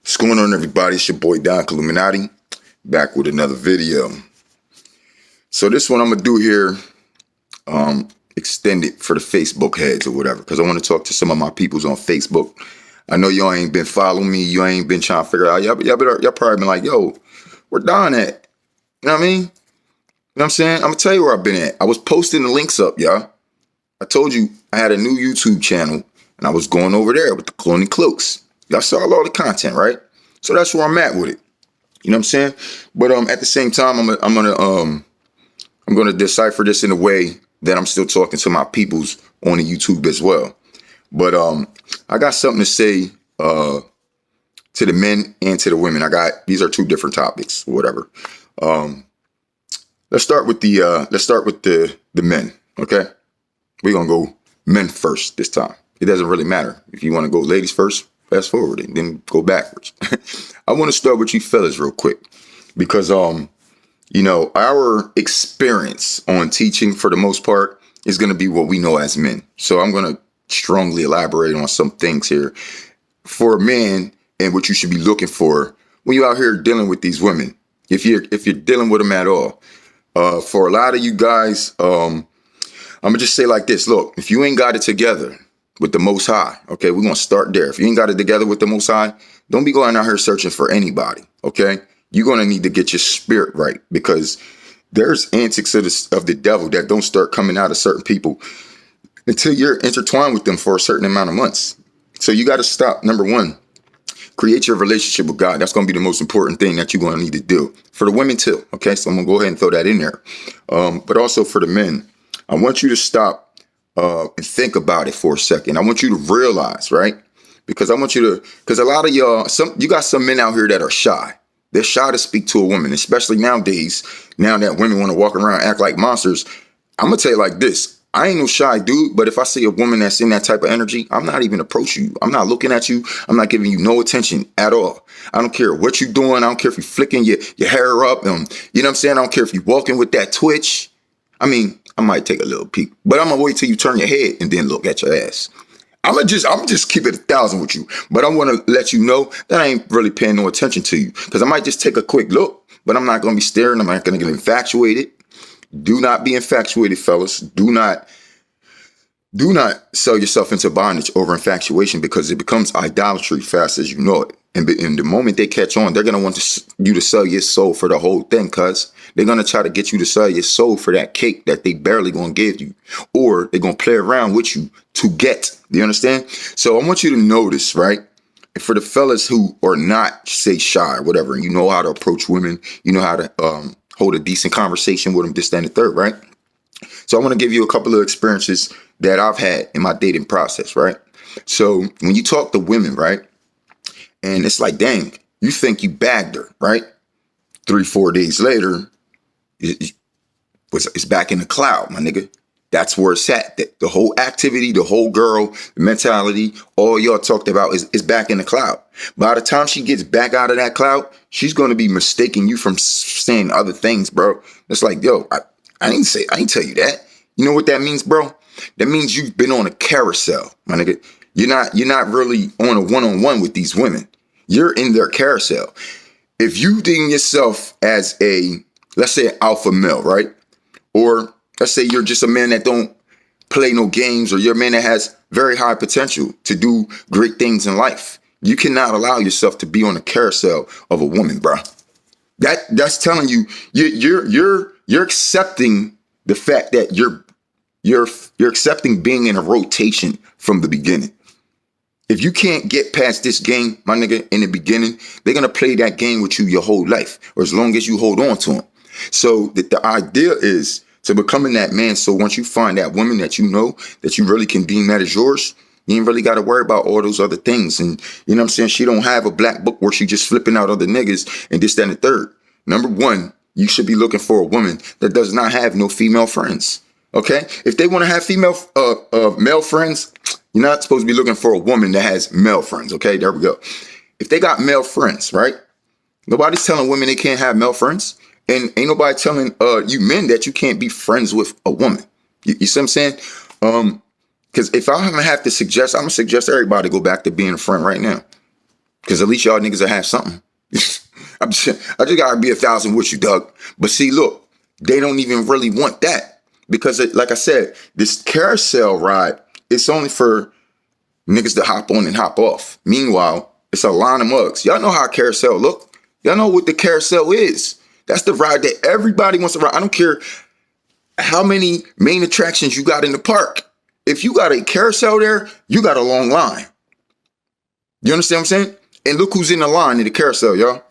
What's going on, everybody? It's your boy Don Illuminati, back with another video. So this one I'm gonna do here, extended for the Facebook heads or whatever, because I want to talk to some of my peoples on Facebook. I know y'all ain't been following me, you ain't been trying to figure out. Y'all probably been like, "Yo, where Don at?" You know what I mean? You know what I'm saying? I'm gonna tell you where I've been at. I was posting the links up, y'all. I told you I had a new YouTube channel, and I was going over there with the Cloning Cloaks. Y'all saw all the content, right? So that's where I'm at with it. You know what I'm saying? But at the same time, I'm gonna decipher this in a way that I'm still talking to my peoples on the YouTube as well. But I got something to say to the men and to the women. These are two different topics, whatever. Let's start with the men. Okay, we're gonna go men first this time. It doesn't really matter if you want to go ladies first. Fast forward and then go backwards. I want to start with you fellas real quick because, you know, our experience on teaching for the most part is going to be what we know as men. So I'm going to strongly elaborate on some things here for a man and what you should be looking for when you're out here dealing with these women. If you're dealing with them at all, for a lot of you guys, I'm gonna just say like this. Look, if you ain't got it together with the Most High, okay, we're going to start there. If you ain't got it together with the Most High, don't be going out here searching for anybody, okay? You're going to need to get your spirit right because there's antics of the devil that don't start coming out of certain people until you're intertwined with them for a certain amount of months. So you got to stop. Number one, create your relationship with God. That's going to be the most important thing that you're going to need to do. For the women too, okay? So I'm going to go ahead and throw that in there. But also for the men, I want you to stop and think about it for a second. I want you to realize, right? Because because a lot of y'all, you got some men out here that are shy. They're shy to speak to a woman, especially nowadays. Now that women want to walk around and act like monsters. I'm going to tell you like this. I ain't no shy dude, but if I see a woman that's in that type of energy, I'm not even approaching you. I'm not looking at you. I'm not giving you no attention at all. I don't care what you're doing. I don't care if you're flicking your hair up. You know what I'm saying? I don't care if you're walking with that twitch. I mean, I might take a little peek, but I'm gonna wait till you turn your head and then look at your ass. I'm just keep it 1,000 with you, but I want to let you know that I ain't really paying no attention to you because I might just take a quick look, but I'm not gonna be staring. I'm not gonna get infatuated. Do not be infatuated, fellas. Do not sell yourself into bondage over infatuation because it becomes idolatry fast as you know it. And the moment they catch on, they're going to want you to sell your soul for the whole thing, cuz they're going to try to get you to sell your soul for that cake that they barely going to give you, or they're going to play around with you to get. Do you understand? So I want you to notice, right? For the fellas who are not, say, shy or whatever, and you know how to approach women, you know how to hold a decent conversation with them, this, that, and the third, right? So I want to give you a couple of experiences that I've had in my dating process, right? So when you talk to women, right? And it's like, dang, you think you bagged her, right? 3-4 days later, it's back in the cloud, my nigga. That's where it's at. The whole activity, the whole girl, the mentality, all y'all talked about is back in the cloud. By the time she gets back out of that cloud, she's going to be mistaking you from saying other things, bro. It's like, yo, I didn't tell you that. You know what that means, bro? That means you've been on a carousel, my nigga. You're not really on a one-on-one with these women. You're in their carousel. If you deem yourself as let's say, an alpha male, right? Or let's say you're just a man that don't play no games, or you're a man that has very high potential to do great things in life. You cannot allow yourself to be on a carousel of a woman, bro. That's telling you you're accepting the fact that you're accepting being in a rotation from the beginning. If you can't get past this game, my nigga, in the beginning, they're going to play that game with you your whole life, or as long as you hold on to them. So the idea is to becoming that man. So once you find that woman that you know that you really can deem that as yours, you ain't really got to worry about all those other things. And you know what I'm saying? She don't have a black book where she just flipping out other niggas and this, that, and the third. Number one, you should be looking for a woman that does not have no female friends. Okay? If they want to have male friends, you're not supposed to be looking for a woman that has male friends. Okay? There we go. If they got male friends, right? Nobody's telling women they can't have male friends. And ain't nobody telling you men that you can't be friends with a woman. You see what I'm saying? Because if I'm going to have to suggest, I'm going to suggest everybody go back to being a friend right now. Because at least y'all niggas will have something. I just gotta be 1,000 with you, Doug. But see, look, they don't even really want that. Because like I said, this carousel ride, it's only for niggas to hop on and hop off. Meanwhile, it's a line of mugs. Y'all know how a carousel look. Y'all know what the carousel is. That's the ride that everybody wants to ride. I don't care how many main attractions you got in the park. If you got a carousel there, you got a long line. You understand what I'm saying? And look who's in the line in the carousel, y'all.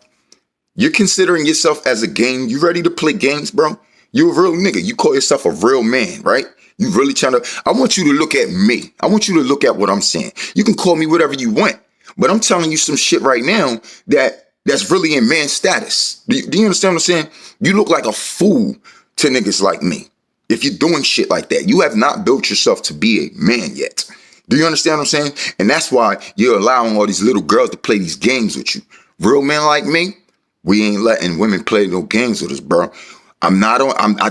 You're considering yourself as a game. You ready to play games, bro? You a real nigga. You call yourself a real man, right? You really trying to, I want you to look at me. I want you to look at what I'm saying. You can call me whatever you want, but I'm telling you some shit right now that's really in man status. Do you understand what I'm saying? You look like a fool to niggas like me if you're doing shit like that. You have not built yourself to be a man yet. Do you understand what I'm saying? And that's why you're allowing all these little girls to play these games with you. Real men like me, we ain't letting women play no games with us, bro. I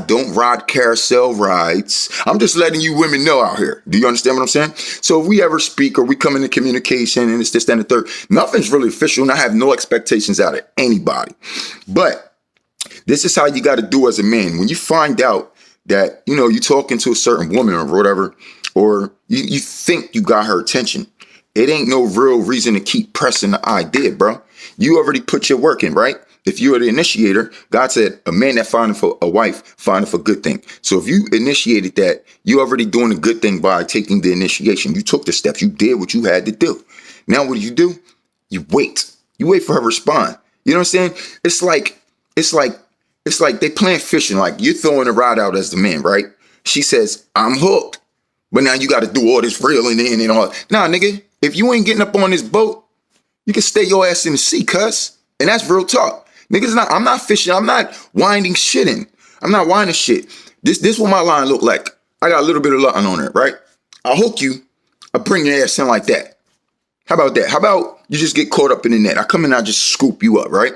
don't ride carousel rides. I'm just letting you women know out here. Do you understand what I'm saying? So if we ever speak or we come into communication and it's this, that, and the third, nothing's really official and I have no expectations out of anybody. But this is how you got to do as a man. When you find out that, you're talking to a certain woman or whatever, or you think you got her attention, it ain't no real reason to keep pressing the idea, bro. You already put your work in, right? If you are the initiator, God said, a man that findeth for a wife findeth a good thing. So if you initiated that, you already doing a good thing by taking the initiation. You took the steps. You did what you had to do. Now what do? You wait. You wait for her to respond. You know what I'm saying? It's like they playing fishing. Like you're throwing a rod out as the man, right? She says, I'm hooked. But now you got to do all this reeling in and all. Nah, nigga, if you ain't getting up on this boat, you can stay your ass in the sea, cuz. And that's real talk. Niggas, I'm not fishing. I'm not winding shit in. I'm not winding shit. This what my line look like. I got a little bit of Latin on it, right? I'll hook you. I'll bring your ass in like that. How about that? How about you just get caught up in the net? I come in, I just scoop you up, right?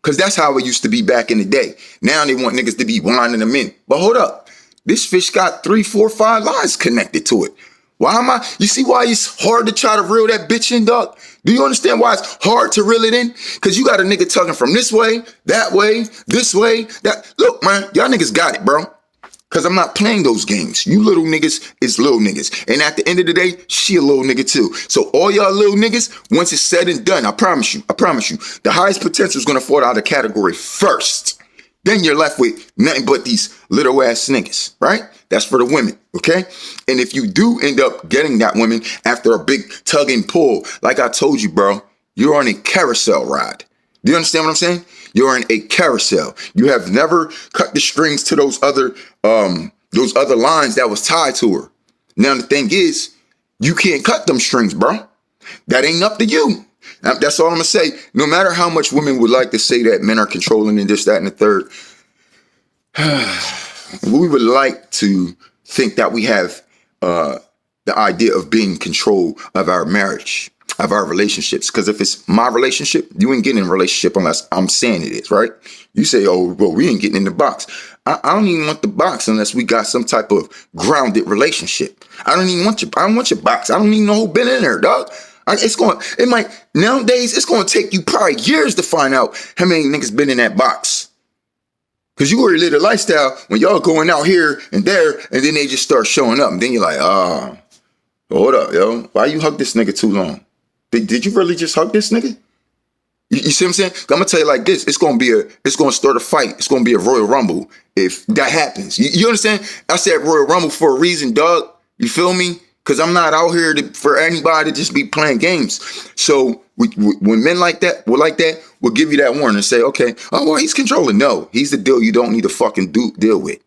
Because that's how it used to be back in the day. Now they want niggas to be winding them in. But hold up. This fish got 3, 4, 5 lines connected to it. You see why it's hard to try to reel that bitch in, dog? Do you understand why it's hard to reel it in? Because you got a nigga tugging from this way, that. Look, man, y'all niggas got it, bro. Because I'm not playing those games. You little niggas is little niggas. And at the end of the day, she a little nigga too. So all y'all little niggas, once it's said and done, I promise you, the highest potential is going to fall out of the category first. Then you're left with nothing but these little ass niggas, right? That's for the women, okay? And if you do end up getting that woman after a big tug and pull, like I told you, bro, you're on a carousel ride. Do you understand what I'm saying? You're in a carousel. You have never cut the strings to those other lines that was tied to her. Now the thing is, you can't cut them strings, bro. That ain't up to you. That's all I'm gonna say. No matter how much women would like to say that men are controlling and this, that, and the third, we would like to think that we have the idea of being in control of our marriage, of our relationships. Because if it's my relationship, you ain't getting in a relationship unless I'm saying it is, right? You say, oh, well, we ain't getting in the box. I don't even want the box unless we got some type of grounded relationship. I don't want your box. I don't even know who been in there, dog. Nowadays, it's going to take you probably years to find out how many niggas been in that box. Because you already live a lifestyle when y'all going out here and there, and then they just start showing up. And then you're like, hold up, yo. Why you hug this nigga too long? Did you really just hug this nigga? You see what I'm saying? I'm going to tell you like this. It's going to start a fight. It's going to be a Royal Rumble if that happens. You understand? I said Royal Rumble for a reason, dog. You feel me? Because I'm not out here for anybody to just be playing games. So when men like that, we'll give you that warning and say, okay, oh, well, he's controlling. No, he's the deal you don't need to fucking deal with.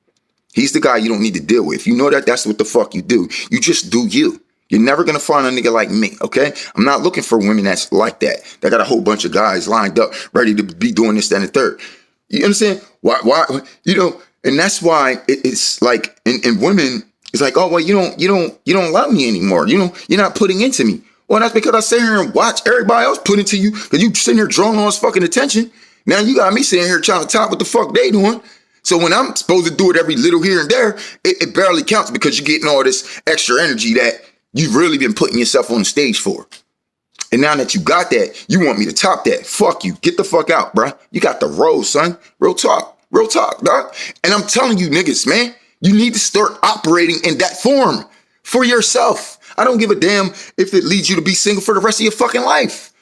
He's the guy you don't need to deal with. If you know that, that's what the fuck you do. You just do you. You're never going to find a nigga like me, okay? I'm not looking for women that's like that. That got a whole bunch of guys lined up, ready to be doing this, that, and the third. You understand? Why? And that's why it's like, in women, it's like, oh, well, you don't love me anymore. You're not putting into me. Well, that's because I sit here and watch everybody else put into you because you sitting here drawing all this fucking attention. Now you got me sitting here trying to top what the fuck they doing. So when I'm supposed to do it every little here and there, it barely counts because you're getting all this extra energy that you've really been putting yourself on the stage for. And now that you got that, you want me to top that. Fuck you. Get the fuck out, bruh. You got the roll, son. Real talk. Real talk, dog. And I'm telling you niggas, man, you need to start operating in that form for yourself. I don't give a damn if it leads you to be single for the rest of your fucking life.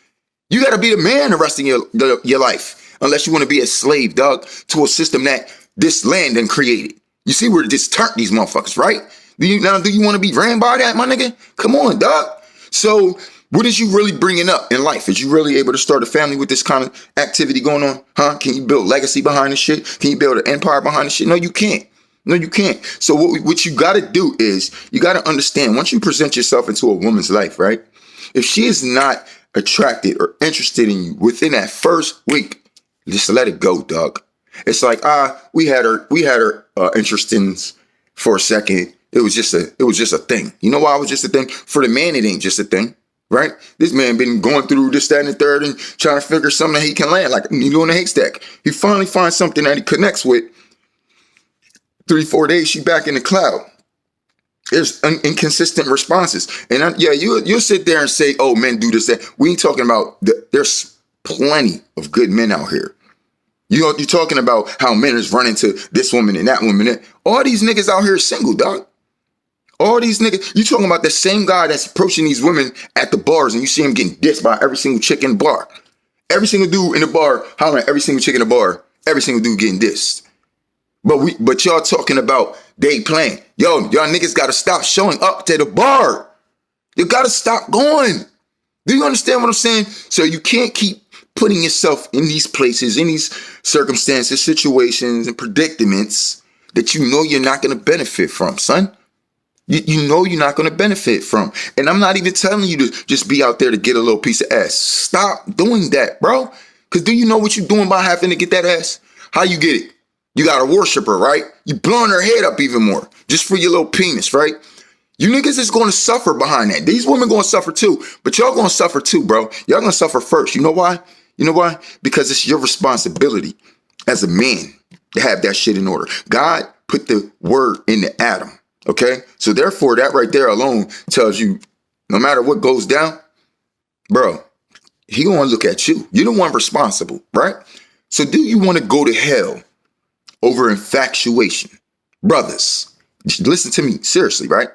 You got to be the man the rest of your life. Unless you want to be a slave, dog, to a system that this land done created. You see where this turned these motherfuckers, right? Do you want to be ran by that, my nigga? Come on, dog. So what is you really bringing up in life? Is you really able to start a family with this kind of activity going on? Huh? Can you build legacy behind this shit? Can you build an empire behind this shit? No, you can't. No, you can't. So what you got to do is you got to understand, once you present yourself into a woman's life, right? If she is not attracted or interested in you within that first week, just let it go, dog. It's like, we had her interest in for a second. It was just a thing. You know why it was just a thing? For the man, it ain't just a thing. Right? This man been going through this, that, and the third and trying to figure something that he can land, like needle in a haystack. He finally finds something that he connects with. 3-4 days, she back in the cloud. There's inconsistent responses. And you'll sit there and say, oh, men do this, that. We ain't talking about, there's plenty of good men out here. You're talking about how men is running to this woman and that woman. All these niggas out here are single, dog. All these niggas, you talking about the same guy that's approaching these women at the bars and you see him getting dissed by every single chick in the bar. Every single dude in the bar hollering at every single chick in the bar. Every single dude getting dissed. But y'all talking about they playing. Y'all niggas gotta stop showing up to the bar. You gotta stop going. Do you understand what I'm saying? So you can't keep putting yourself in these places, in these circumstances, situations, and predicaments that you know you're not gonna benefit from, son. You know you're not going to benefit from. And I'm not even telling you to just be out there to get a little piece of ass. Stop doing that, bro. Because do you know what you're doing by having to get that ass? How you get it? You got to worship her, right? You blowing her head up even more just for your little penis, right? You niggas is going to suffer behind that. These women going to suffer too. But y'all going to suffer too, bro. Y'all going to suffer first. You know why? You know why? Because it's your responsibility as a man to have that shit in order. God put the word in the Adam. Okay, so therefore that right there alone tells you no matter what goes down, bro, he gonna look at you. You're the one responsible, right? So do you want to go to hell over infatuation? Brothers, listen to me seriously, right?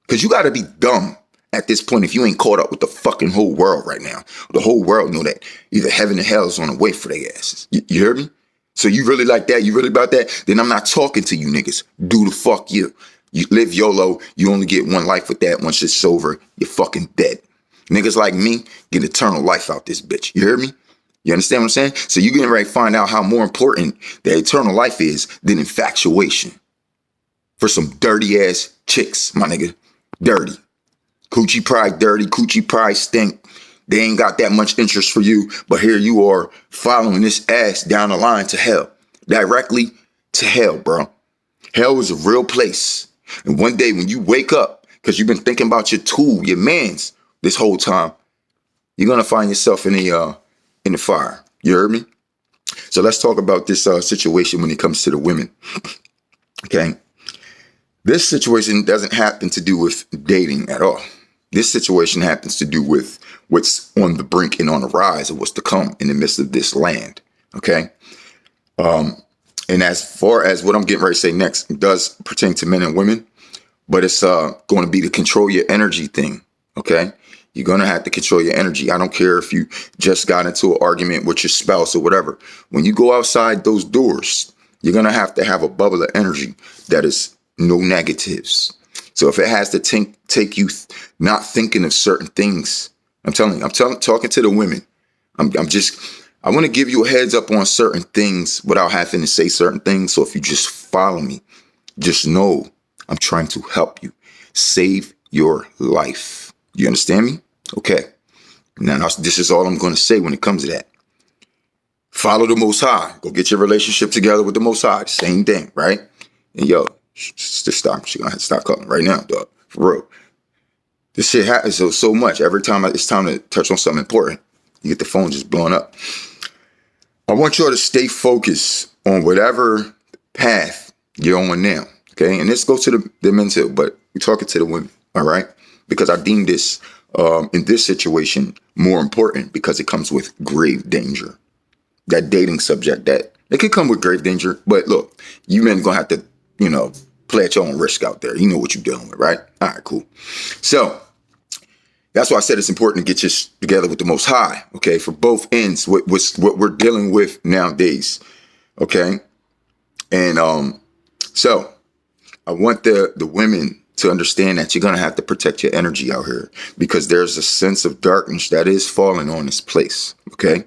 Because you got to be dumb at this point if you ain't caught up with the fucking whole world right now. The whole world know that either heaven or hell is on the way for their asses. You heard me? So you really like that? You really about that? Then I'm not talking to you niggas. Do the fuck you. You live YOLO. You only get one life with that. Once it's over, you're fucking dead. Niggas like me get eternal life out this bitch. You hear me? You understand what I'm saying? So you getting ready to find out how more important that eternal life is than infatuation. For some dirty ass chicks, my nigga. Dirty. Coochie pride dirty. Coochie pride stink. They ain't got that much interest for you. But here you are following this ass down the line to hell. Directly to hell, bro. Hell is a real place. And one day when you wake up, because you've been thinking about your tool, your mans, this whole time, you're going to find yourself in the fire. You heard me? So let's talk about this situation when it comes to the women. Okay? This situation doesn't happen to do with dating at all. This situation happens to do with what's on the brink and on the rise of what's to come in the midst of this land. Okay? And as far as what I'm getting ready to say next, it does pertain to men and women, but it's going to be the control your energy thing, okay? You're going to have to control your energy. I don't care if you just got into an argument with your spouse or whatever. When you go outside those doors, you're going to have a bubble of energy that is no negatives. So if it has to take you not thinking of certain things, I'm talking to the women. I want to give you a heads up on certain things without having to say certain things. So if you just follow me, just know I'm trying to help you save your life. You understand me? Okay. Now, this is all I'm going to say when it comes to that. Follow the Most High. Go get your relationship together with the Most High. Same thing, right? And yo, just stop. She's going to have to stop calling right now, dog. For real. This shit happens so much. Every time it's time to touch on something important, you get the phone just blowing up. I want y'all to stay focused on whatever path you're on now, okay? And this goes to the men too, but we're talking to the women, all right? Because I deem this in this situation more important because it comes with grave danger. That dating subject, that it could come with grave danger, but look, you men gonna have to, play at your own risk out there. You know what you're dealing with, right? All right, cool. So that's why I said it's important to get you together with the Most High, okay, for both ends, what we're dealing with nowadays, okay? And so I want the women to understand that you're going to have to protect your energy out here because there's a sense of darkness that is falling on this place, okay?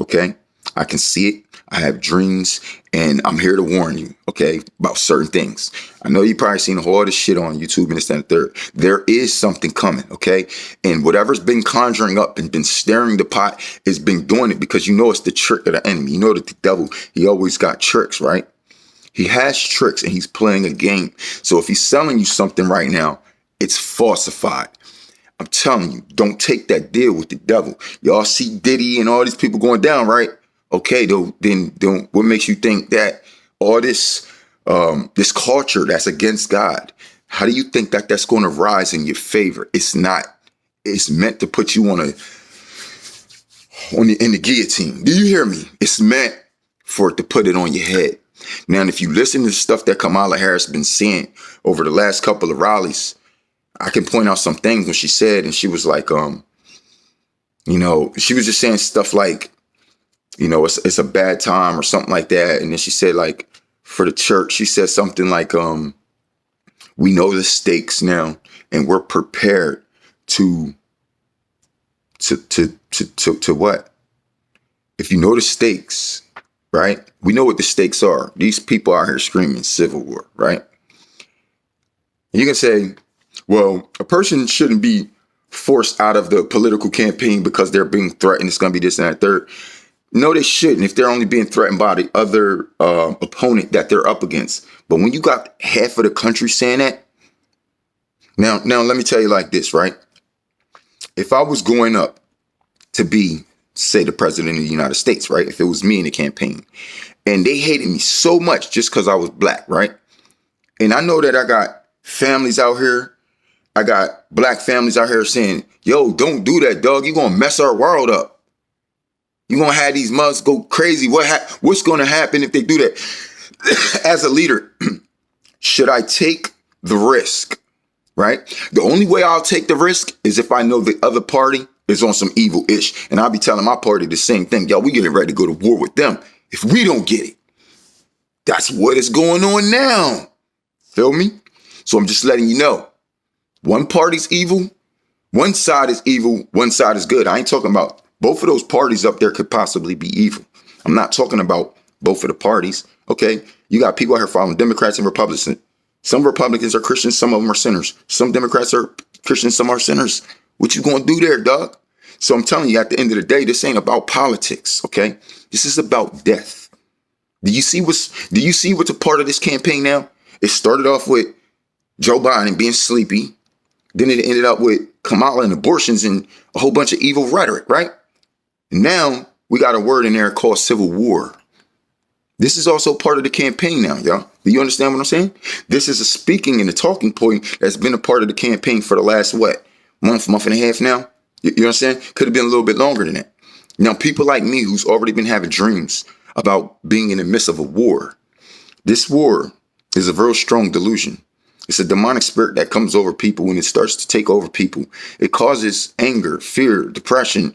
Okay? I can see it. I have dreams, and I'm here to warn you, okay, about certain things. I know you probably seen all this shit on YouTube and this and the third. There is something coming, okay? And whatever's been conjuring up and been stirring the pot has been doing it because you know it's the trick of the enemy. You know that the devil, he always got tricks, right? He has tricks and he's playing a game. So if he's selling you something right now, it's falsified. I'm telling you, don't take that deal with the devil. Y'all see Diddy and all these people going down, right? Okay, then what makes you think that all this this culture that's against God, how do you think that that's going to rise in your favor? It's not. It's meant to put you in the guillotine. Do you hear me? It's meant for it to put it on your head. Now, if you listen to the stuff that Kamala Harris has been saying over the last couple of rallies, I can point out some things when she said, and she was like, she was just saying stuff like, it's a bad time or something like that. And then she said, like, for the church, she said something like, we know the stakes now and we're prepared to what? If you know the stakes, right? We know what the stakes are. These people out here screaming civil war, right? And you can say, well, a person shouldn't be forced out of the political campaign because they're being threatened. It's going to be this and that third. No, they shouldn't if they're only being threatened by the other opponent that they're up against. But when you got half of the country saying that, now let me tell you like this, right? If I was going up to be, say, the president of the United States, right? If it was me in the campaign and they hated me so much just because I was black, right? And I know that I got families out here. I got black families out here saying, yo, don't do that, dog. You're going to mess our world up. You're going to have these mugs go crazy. What's going to happen if they do that? As a leader, should I take the risk, right? The only way I'll take the risk is if I know the other party is on some evil ish. And I'll be telling my party the same thing. Yo, we getting ready to go to war with them if we don't get it. That's what is going on now. Feel me? So I'm just letting you know. One party's evil. One side is evil. One side is good. I ain't talking about both of those parties up there could possibly be evil. I'm not talking about both of the parties. Okay. You got people out here following Democrats and Republicans. Some Republicans are Christians. Some of them are sinners. Some Democrats are Christians. Some are sinners. What you going to do there, dog? So I'm telling you, at the end of the day, this ain't about politics. Okay. This is about death. Do you see what's a part of this campaign now? It started off with Joe Biden being sleepy. Then it ended up with Kamala and abortions and a whole bunch of evil rhetoric, right? And now we got a word in there called civil war. This is also part of the campaign now, y'all. Do you understand what I'm saying? This is a speaking and a talking point that's been a part of the campaign for the last, month and a half now? You understand? Could have been a little bit longer than that. Now, people like me who's already been having dreams about being in the midst of a war. This war is a real strong delusion. It's a demonic spirit that comes over people when it starts to take over people. It causes anger, fear, depression.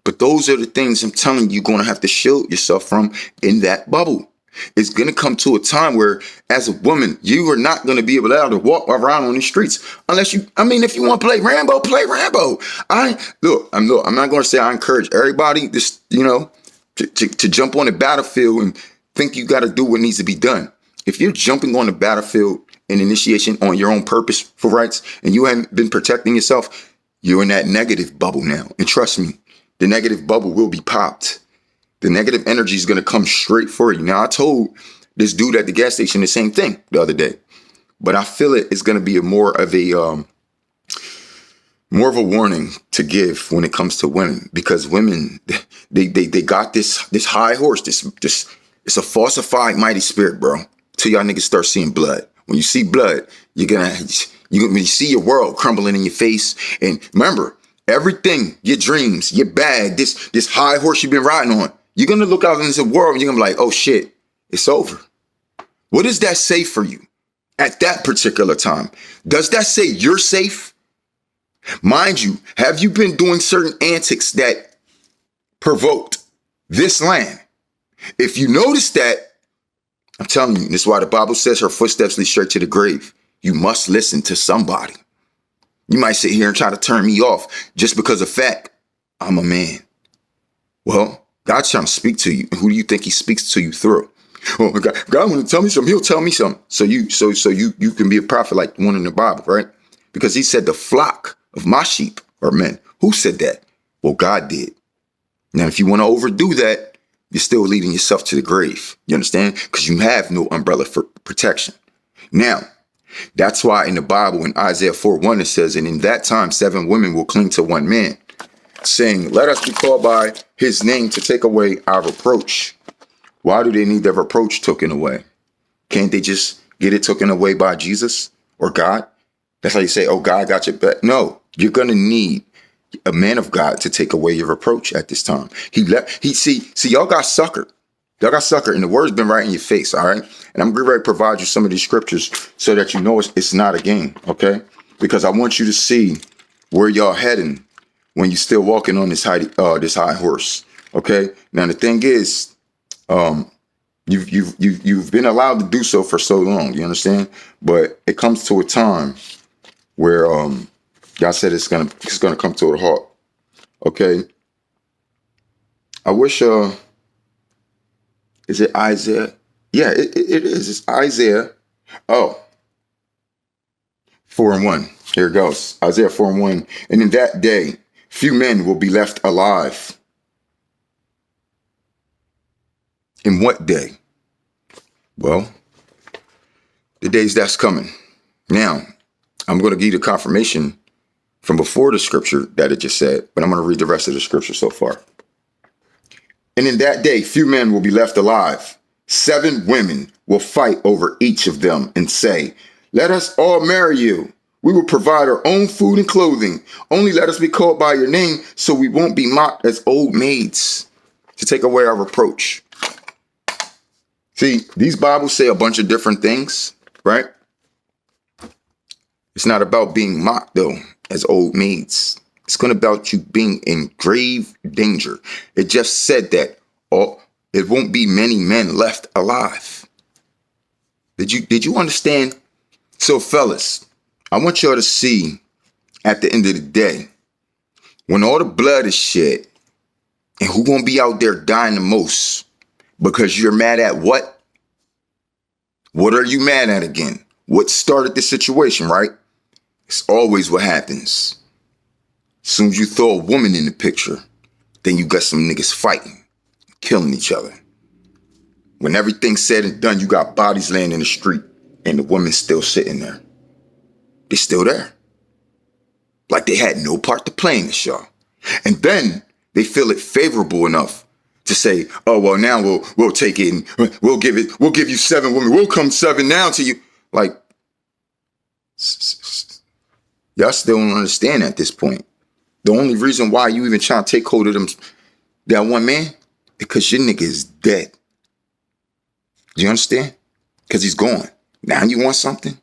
But those are the things I'm telling you, you're going to have to shield yourself from in that bubble. It's going to come to a time where, as a woman, you are not going to be able to walk around on the streets unless if you want to play Rambo, play Rambo. I'm not going to say I encourage everybody to jump on the battlefield and think you got to do what needs to be done. If you're jumping on the battlefield and initiation on your own purpose for rights and you haven't been protecting yourself, you're in that negative bubble now. And trust me, the negative bubble will be popped. The negative energy is going to come straight for you. Now, I told this dude at the gas station the same thing the other day, but I feel it's going to be more of a warning to give when it comes to women, because women, they got this high horse, this it's a falsified mighty spirit, bro. Till y'all niggas start seeing blood. When you see blood, when you see your world crumbling in your face. And remember, Everything, your dreams, your bag, this high horse you've been riding on, you're going to look out into the world and you're going to be like, oh shit, it's over. What does that say for you at that particular time? Does that say you're safe? Mind you, have you been doing certain antics that provoked this land? If you notice that, I'm telling you, this is why the Bible says her footsteps lead straight to the grave. You must listen to somebody. You might sit here and try to turn me off just because of fact I'm a man. Well, God's trying to speak to you. And who do you think he speaks to you through? Oh, God want to tell me something. He'll tell me something. So you can be a prophet like the one in the Bible, right? Because he said the flock of my sheep are men. Who said that? Well, God did. Now, if you want to overdo that, you're still leading yourself to the grave. You understand? Because you have no umbrella for protection. Now, that's why in the Bible, in Isaiah 4:1, it says, and in that time, 7 women will cling to one man, saying, let us be called by his name to take away our reproach. Why do they need their reproach taken away? Can't they just get it taken away by Jesus or God? That's how you say, oh, God got your back. No, you're going to need a man of God to take away your reproach at this time. See, y'all got suckered. Y'all got suckered, and the word's been right in your face, all right? And I'm going to provide you some of these scriptures so that you know it's not a game, okay? Because I want you to see where y'all heading when you're still walking on this high horse, okay? Now, the thing is, you've been allowed to do so for so long, you understand? But it comes to a time where God said it's gonna come to a halt, okay? I wish is it Isaiah? Yeah, it is. It's Isaiah. Oh, 4:1. Here it goes. Isaiah 4:1. And in that day, few men will be left alive. In what day? Well, the days that's coming. Now, I'm going to give you the confirmation from before the scripture that it just said, but I'm going to read the rest of the scripture so far. And in that day, few men will be left alive. 7 women will fight over each of them and say, let us all marry you. We will provide our own food and clothing. Only let us be called by your name so we won't be mocked as old maids, to take away our reproach. See, these Bibles say a bunch of different things, right? It's not about being mocked, though, as old maids. It's going to about you being in grave danger. It just said that it won't be many men left alive. Did you understand? So, fellas, I want y'all to see at the end of the day, when all the blood is shed, and who gonna be out there dying the most? Because you're mad at what? What are you mad at again? What started the situation, right? It's always what happens. As soon as you throw a woman in the picture, then you got some niggas fighting, killing each other. When everything's said and done, you got bodies laying in the street and the woman's still sitting there. They're still there. Like they had no part to play in this, y'all. And then they feel it favorable enough to say, oh, well, now we'll take it and we'll give you 7 women. We'll come 7 now to you. Like, y'all still don't understand at this point. The only reason why you even trying to take hold of that one man, because your nigga is dead. Do you understand? Because he's gone. Now you want something?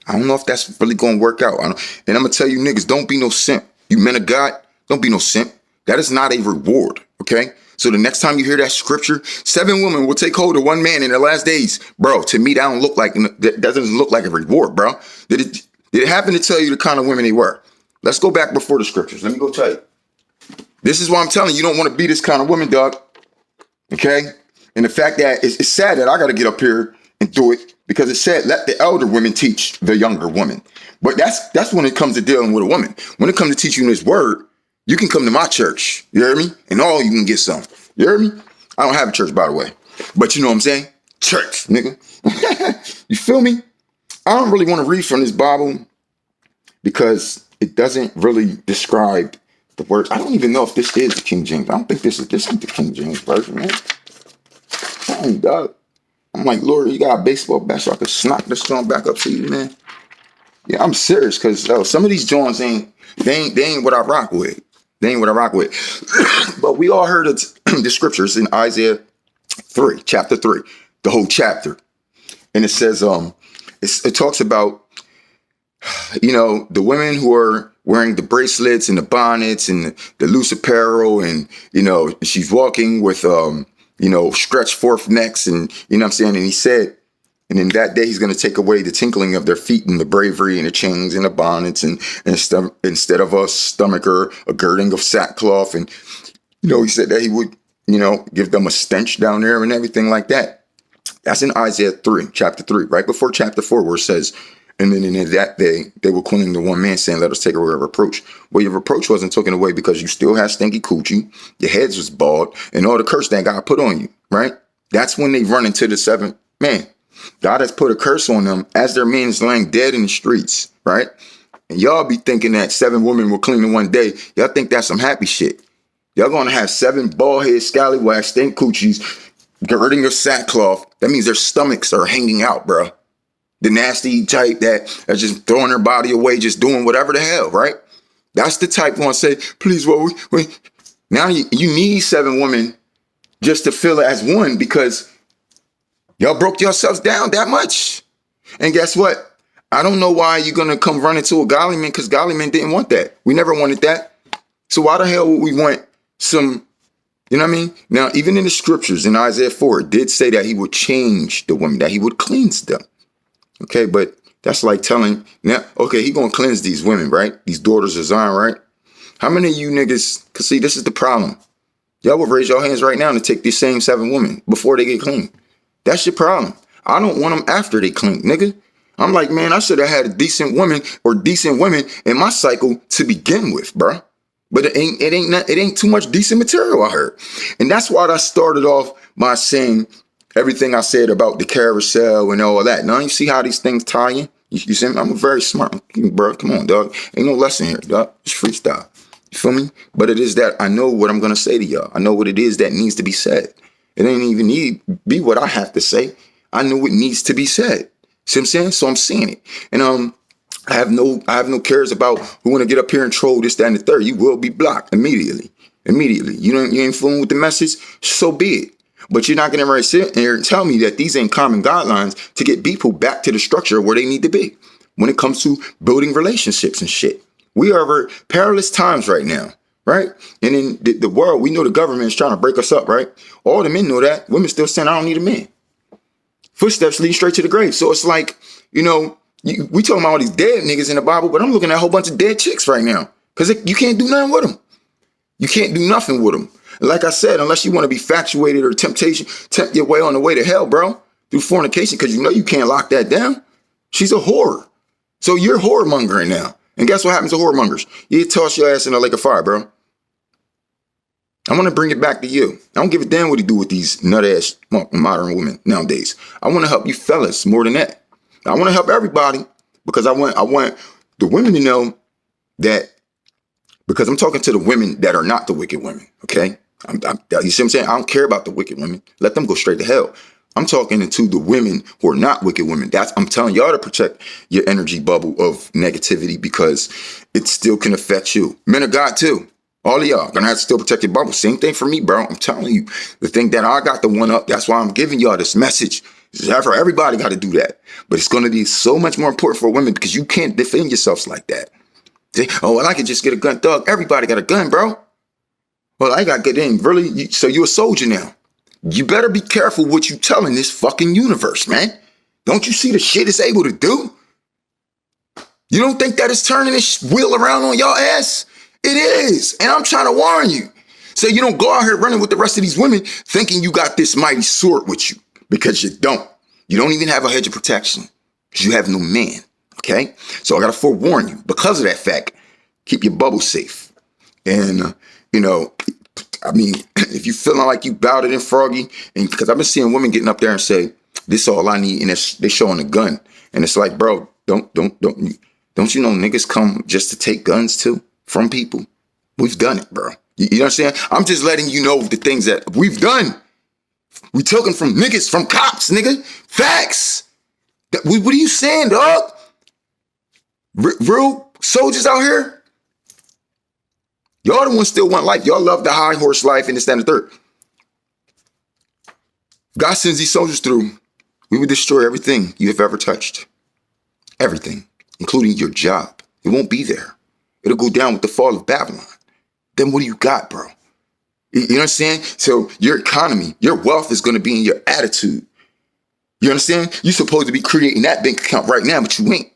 I don't know if that's really going to work out. And I'm going to tell you niggas, don't be no simp. You men of God, don't be no simp. That is not a reward, okay? So the next time you hear that scripture, 7 women will take hold of one man in the last days. Bro, to me, that doesn't look like a reward, bro. Did it happen to tell you the kind of women they were? Let's go back before the scriptures. Let me go tell you. This is why I'm telling you, you don't want to be this kind of woman, dog. Okay? And the fact that it's sad that I got to get up here and do it because it said, let the elder women teach the younger woman. But that's when it comes to dealing with a woman. When it comes to teaching this word, you can come to my church. You hear me? And all you can get some. You hear me? I don't have a church, by the way. But you know what I'm saying? Church, nigga. You feel me? I don't really want to read from this Bible because it doesn't really describe the word. I don't even know if this is the King James. I don't think this is the King James version, man. Dang, dog. I'm like, Lord, you got a baseball bat so I can snock this joint back up to you, man. Yeah, I'm serious because some of these joints ain't what I rock with. They ain't what I rock with. But we all heard of the scriptures in Isaiah 3, chapter 3, the whole chapter. And it says, it talks about, the women who are wearing the bracelets and the bonnets and the loose apparel, and, she's walking with, stretched forth necks, and, what I'm saying? And he said, and in that day, he's going to take away the tinkling of their feet and the bravery and the chains and the bonnets, and instead of a stomach or a girding of sackcloth. And, he said that he would, give them a stench down there and everything like that. That's in Isaiah 3, chapter 3, right before chapter 4, where it says, and then in that day, they were calling the one man saying, let us take away our reproach. Well, your reproach wasn't taken away because you still had stinky coochie, your heads was bald, and all the curse that God put on you, right? That's when they run into the seventh man. God has put a curse on them as their men is laying dead in the streets, right? And y'all be thinking that 7 women will clean in one day. Y'all think that's some happy shit. Y'all gonna have 7 bald-headed, scallywags, stink coochies, girding your sackcloth. That means their stomachs are hanging out, bro. The nasty type that are just throwing their body away, just doing whatever the hell, right? That's the type want to say, please, well, wait. Now you need 7 women just to feel it as one, because y'all broke yourselves down that much. And guess what? I don't know why you're going to come run into a godly man, because godly men didn't want that. We never wanted that. So why the hell would we want some, you know what I mean? Now, even in the scriptures in Isaiah 4, it did say that he would change the women, that he would cleanse them. Okay, but that's like telling, now, okay, he going to cleanse these women, right? These daughters of Zion, right? How many of you niggas, because see, this is the problem. Y'all would raise your hands right now to take these same 7 women before they get clean. That's your problem. I don't want them after they clean, nigga. I'm like, man, I should have had a decent woman or decent women in my cycle to begin with, bro. But it ain't too much decent material, I heard. And that's why I started off by saying everything I said about the carousel and all of that. Now you see how these things tie in? You see, I'm very smart, bro. Come on, dog. Ain't no lesson here, dog. It's freestyle. You feel me? But it is that I know what I'm going to say to y'all. I know what it is that needs to be said. It ain't even need be what I have to say. I know what needs to be said. See what I'm saying? So I'm saying it. And I have no cares about who want to get up here and troll this, that, and the third. You will be blocked immediately. Immediately. You ain't fooling with the message, so be it. But you're not going to sit here and tell me that these ain't common guidelines to get people back to the structure where they need to be when it comes to building relationships and shit. We are over perilous times right now, right? And in the world, we know the government is trying to break us up, right? All the men know that. Women still saying, I don't need a man. Footsteps lead straight to the grave. So it's like, we talking about all these dead niggas in the Bible, but I'm looking at a whole bunch of dead chicks right now because you can't do nothing with them. You can't do nothing with them. Like I said, unless you want to be infatuated or tempt your way on the way to hell, bro, through fornication, because you can't lock that down. She's a whore. So you're whoremongering now. And guess what happens to whoremongers? You toss your ass in a lake of fire, bro. I want to bring it back to you. I don't give a damn what you do with these nut-ass modern women nowadays. I want to help you fellas more than that. I want to help everybody because I want the women to know that, because I'm talking to the women that are not the wicked women, okay? You see what I'm saying? I don't care about the wicked women. Let them go straight to hell. I'm talking to the women who are not wicked women. I'm telling y'all to protect your energy bubble of negativity because it still can affect you. Men of God too. All of y'all gonna have to still protect your bubble. Same thing for me, bro. I'm telling you, the thing that I got the one up. That's why I'm giving y'all this message. For everybody got to do that. But it's going to be so much more important for women because you can't defend yourselves like that. Say, oh, well, I could just get a gun. Dog, everybody got a gun, bro. Well, I got good in. Really? So you're a soldier now. You better be careful what you telling this fucking universe, man. Don't you see the shit it's able to do? You don't think that it's turning this wheel around on y'all ass? It is. And I'm trying to warn you. So you don't go out here running with the rest of these women thinking you got this mighty sword with you. Because you don't. You don't even have a hedge of protection. Because you have no man. Okay? So I got to forewarn you. Because of that fact, keep your bubble safe. And, if you feeling like you bowed it in Froggy, and because I've been seeing women getting up there and say, this is all I need, and they showing a gun. And it's like, bro, don't you know niggas come just to take guns too from people? We've done it, bro. You know what I'm saying? I'm just letting you know the things that we've done. We took them from niggas, from cops, nigga. Facts. What are you saying, dog? Real soldiers out here? Y'all the ones still want life. Y'all love the high horse life and this, that, and the third. God sends these soldiers through. We will destroy everything you have ever touched. Everything, including your job. It won't be there. It'll go down with the fall of Babylon. Then what do you got, bro? You know what I'm saying? So your economy, your wealth is going to be in your attitude. You understand? You're supposed to be creating that bank account right now, but you ain't.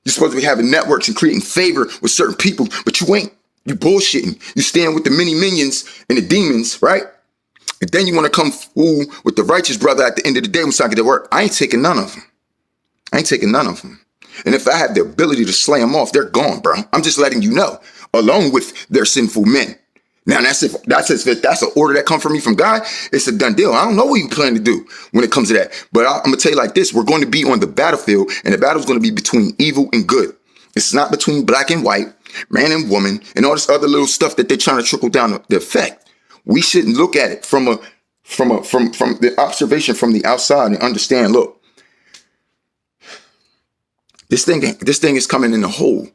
You're supposed to be having networks and creating favor with certain people, but you ain't. You bullshitting. You stand with the many minions and the demons, right? And then you want to come fool with the righteous brother at the end of the day when it's not going to work. I ain't taking none of them. I ain't taking none of them. And if I have the ability to slay them off, they're gone, bro. I'm just letting you know, along with their sinful men. Now, that's an order that comes from me from God. It's a done deal. I don't know what you plan to do when it comes to that. But I'm going to tell you like this. We're going to be on the battlefield, and the battle's going to be between evil and good. It's not between black and white, man and woman, and all this other little stuff that they're trying to trickle down the effect. We shouldn't look at it from the observation from the outside and understand, look, this thing is coming in the whole.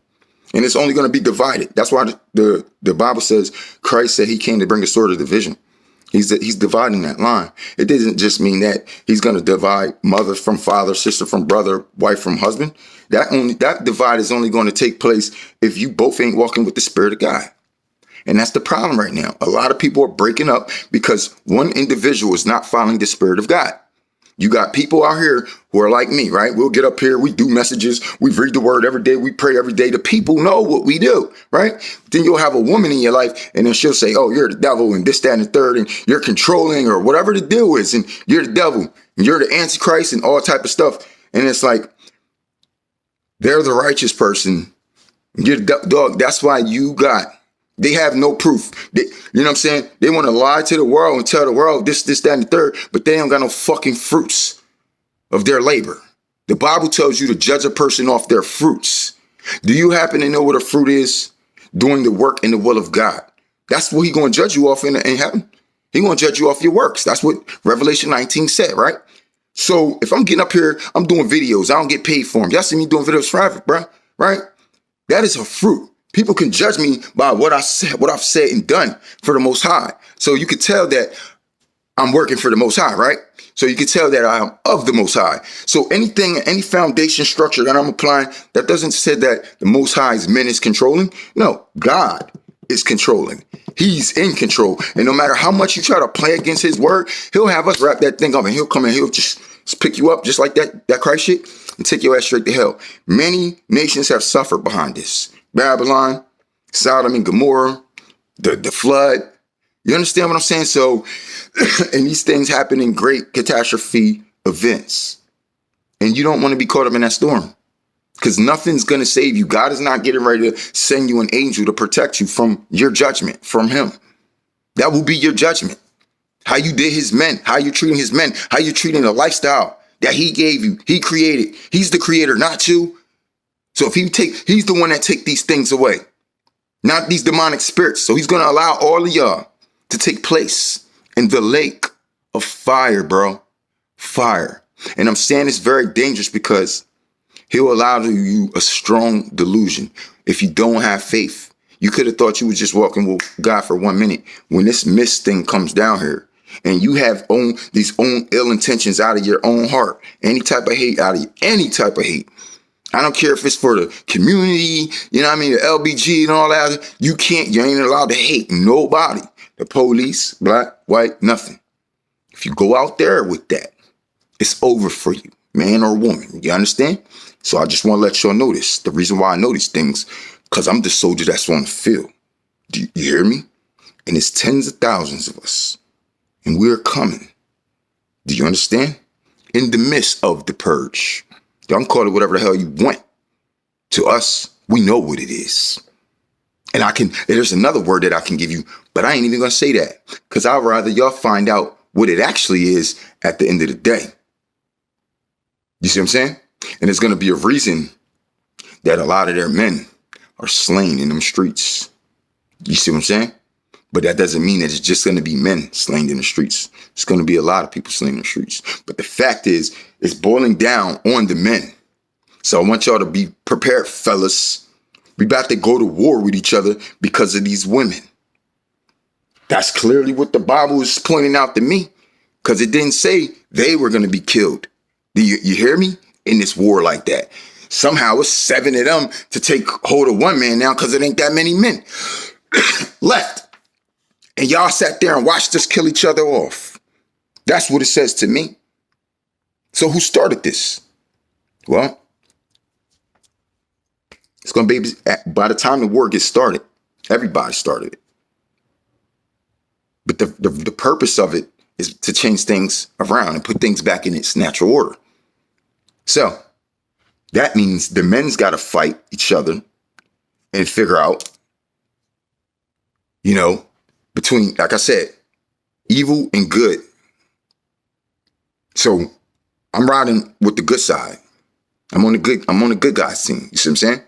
And it's only going to be divided. That's why the Bible says Christ said he came to bring a sword of division. He's dividing that line. It doesn't just mean that he's going to divide mother from father, sister from brother, wife from husband. That divide is only going to take place if you both ain't walking with the Spirit of God. And that's the problem right now. A lot of people are breaking up because one individual is not following the Spirit of God. You got people out here who are like me, right? We'll get up here, we do messages, we read the word every day, we pray every day. The people know what we do, right? Then you'll have a woman in your life and then she'll say, oh, you're the devil and this, that, and the third, and you're controlling or whatever the deal is, and you're the devil and you're the Antichrist and all type of stuff. And it's like, they're the righteous person. You're the dog. That's why they have no proof. You know what I'm saying? They want to lie to the world and tell the world this, that, and the third, but they don't got no fucking fruits of their labor. The Bible tells you to judge a person off their fruits. Do you happen to know what a fruit is? Doing the work in the will of God. That's what he's going to judge you off in heaven. He's going to judge you off your works. That's what Revelation 19 said, right? So if I'm getting up here, I'm doing videos. I don't get paid for them. Y'all see me doing videos forever, bro, right? That is a fruit. People can judge me by what I've said and done for the Most High. So you could tell that I'm working for the Most High, right? So you can tell that I am of the Most High. So any foundation structure that I'm applying, that doesn't say that the Most High's men is controlling. No, God is controlling. He's in control. And no matter how much you try to play against his word, he'll have us wrap that thing up and he'll come and he'll just pick you up just like that Christ shit and take your ass straight to hell. Many nations have suffered behind this. Babylon, Sodom and Gomorrah, the flood. You understand what I'm saying? So, and these things happen in great catastrophe events. And you don't want to be caught up in that storm because nothing's going to save you. God is not getting ready to send you an angel to protect you from your judgment from him. That will be your judgment. How you did his men, how you treating his men, how you treating the lifestyle that he gave you. He created. He's the creator, not you. So if he's the one that take these things away, not these demonic spirits. So he's going to allow all of y'all to take place in the lake of fire, bro. Fire. And I'm saying it's very dangerous because he'll allow you a strong delusion. If you don't have faith, you could have thought you was just walking with God for 1 minute. When this mist thing comes down here and you have these own ill intentions out of your own heart, any type of hate out of you, any type of hate. I don't care if it's for the community, you know what I mean, the LBG and all that. You ain't allowed to hate nobody. The police, black, white, nothing. If you go out there with that, it's over for you, man or woman. You understand? So I just want to let y'all know this. The reason why I know these things, because I'm the soldier that's on the field. Do you hear me? And it's tens of thousands of us. And we're coming. Do you understand? In the midst of the purge. Y'all can call it whatever the hell you want. To us, we know what it is. And there's another word that I can give you, but I ain't even going to say that because I'd rather y'all find out what it actually is at the end of the day. You see what I'm saying? And there's going to be a reason that a lot of their men are slain in them streets. You see what I'm saying? But that doesn't mean that it's just going to be men slain in the streets. It's going to be a lot of people slain in the streets. But the fact is, it's boiling down on the men. So I want y'all to be prepared, fellas. We about to go to war with each other because of these women. That's clearly what the Bible is pointing out to me, because it didn't say they were going to be killed. Do you hear me? In this war like that. Somehow it's 7 of them to take hold of one man now because it ain't that many men left. And y'all sat there and watched us kill each other off. That's what it says to me. So who started this? Well, it's going to be, by the time the war gets started, everybody started it. But the purpose of it is to change things around and put things back in its natural order. So that means the men's got to fight each other and figure out, between, like I said, evil and good. So I'm riding with the good side. I'm on the good guy's team. You see what I'm saying?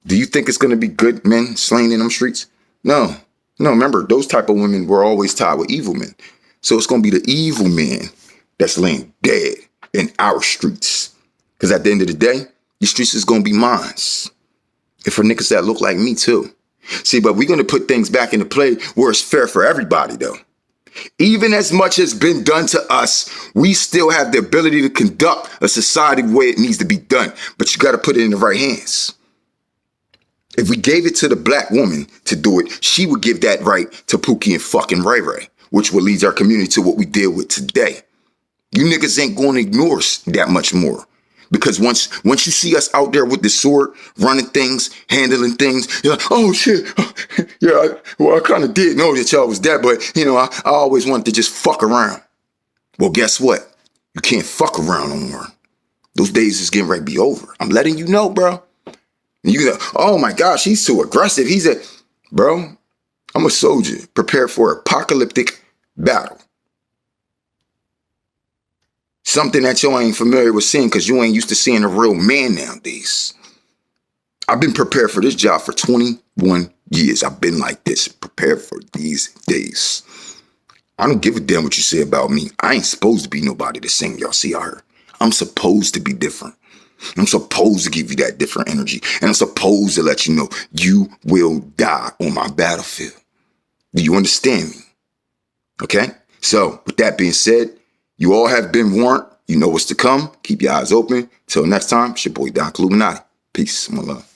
Do you think it's going to be good men slain in them streets? No. Remember, those type of women were always tied with evil men. So it's going to be the evil men that's laying dead in our streets. Because at the end of the day, these streets is going to be mine. And for niggas that look like me too. See, but we're going to put things back into play where it's fair for everybody though. Even as much has been done to us, we still have the ability to conduct a society the way it needs to be done. But you got to put it in the right hands. If we gave it to the black woman to do it, she would give that right to Pookie and fucking Ray Ray, which will lead our community to what we deal with today. You niggas ain't going to ignore us that much more. Because once you see us out there with the sword, running things, handling things, you're like, oh shit, yeah, I kind of did know that y'all was that, but I always wanted to just fuck around. Well, guess what? You can't fuck around no more. Those days is getting ready to be over. I'm letting you know, bro. And you go, oh my gosh, he's too aggressive. Bro, I'm a soldier prepared for apocalyptic battle. Something that you ain't familiar with seeing because you ain't used to seeing a real man nowadays. I've been prepared for this job for 21 years. I've been like this, prepared for these days. I don't give a damn what you say about me. I ain't supposed to be nobody the same y'all see out here. I'm supposed to be different. I'm supposed to give you that different energy. And I'm supposed to let you know you will die on my battlefield. Do you understand me? Okay? So, with that being said, you all have been warned. You know what's to come. Keep your eyes open. Till next time, it's your boy Doc Illuminati. Peace. My love.